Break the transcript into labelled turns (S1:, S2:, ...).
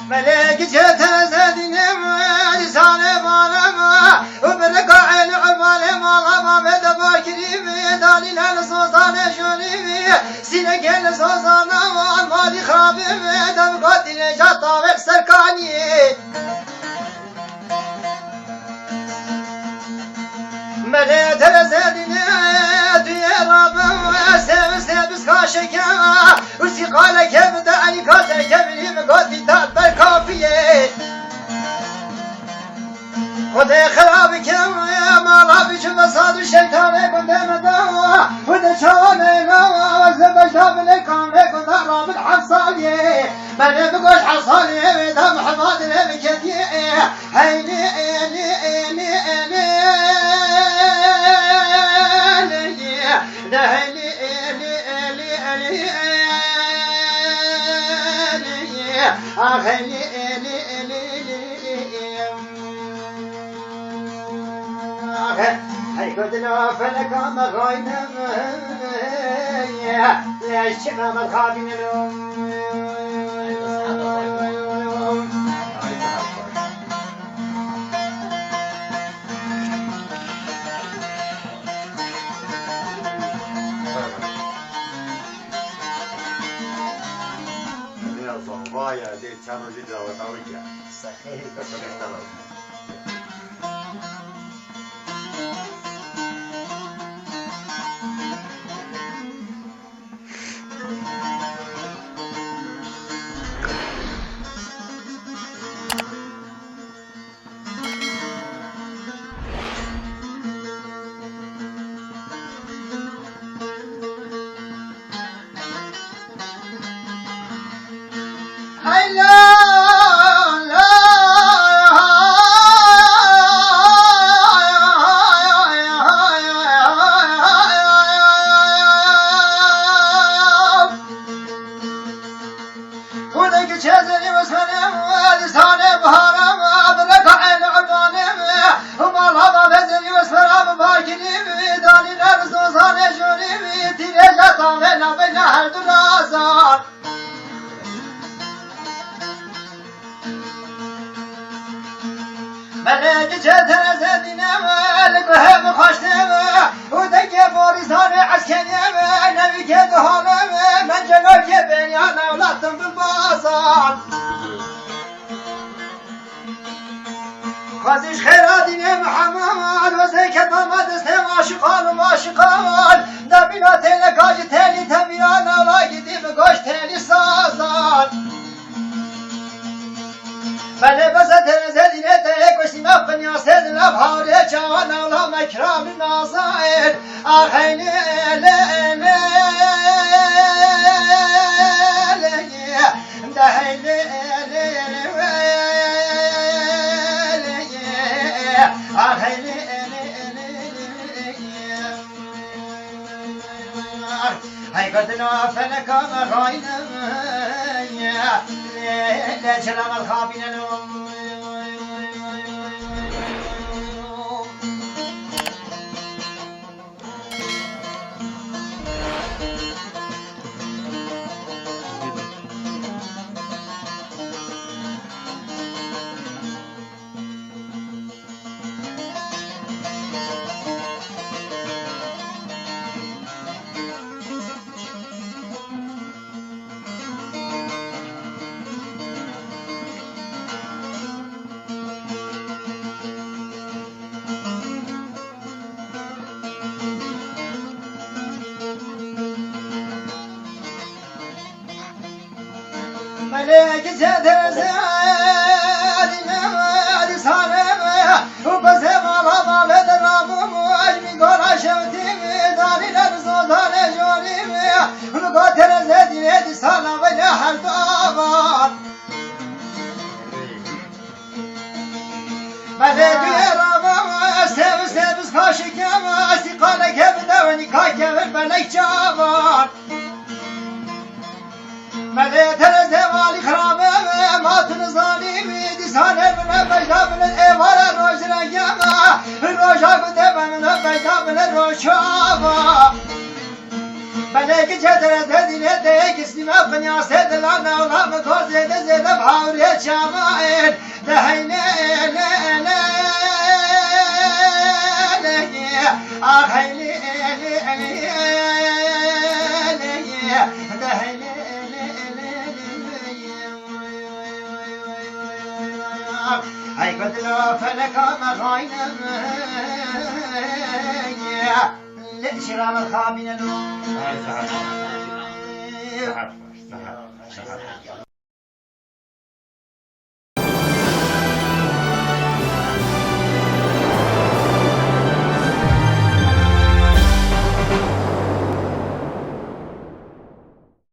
S1: ملك جت زدنم لسان بانم وبرقع العمال ما بدا باكري دالي للصوصان شوني سينك للصوصان مالي خراب دم قاتل جاتا وسركاني ملك زدنم ديراب سبس كاشكا وسيقالك يبدا علي كاسك يبني مقاتل تابر كافيه وده خرابك يا مالابش بصاد الشيطان قدام دوا وده شانه نوا وزبش دابل كامل قدام رابط حصالي من بقوش حصالي ودام حماد لبكتي هيني إلي إلي إلي هيني إلي إلي إلي هيني إلي هاي كدنا فلك مغاينم يا الشباب الخابين
S2: صبايا دي كانوا جدا وطاوية
S1: صحيح ملك جتر زدنا مالك وهم خشنا ودك بوريسان عسكري نبي كدهان من جنوب بنيان اولادهم بالبازار خازش خيراتي محمد وزيك محمد اسلام عاشقان وعاشقان نبينا تيلك اج تيلي تبيان اولا جدي بقوش تيلي سازان بله بزد زدینه ته کشتی مفنی آسد لبهاره جوان اولا مکرام نازایر آخینی اله دهیلی آخینی هی قدنا فلکا مغاینم لچرم الخابین ملك جدر زادنا لسانم وبزم الله بدرام واجمي قرا شوتي داري لرزودان جوري وقاتل زادنا لسانا ولا حد آباد ملك يرام سبس خاشكم استقالك بدوني كاكب ملك جابان ملك ترزوالي خرابه ما تنظالي ديسانه من بجدا من الايوار روش رجاما روشا قدام من بجدا من الروشابا بلك جدرت هدينا ديك اسلم قنيا سيد لنا ولا مطور زيد زيد بحاوري شامين دهينا أخيلي هاي كنت لو فلك مغاينا شرام الخابين
S2: صحت صحت صحت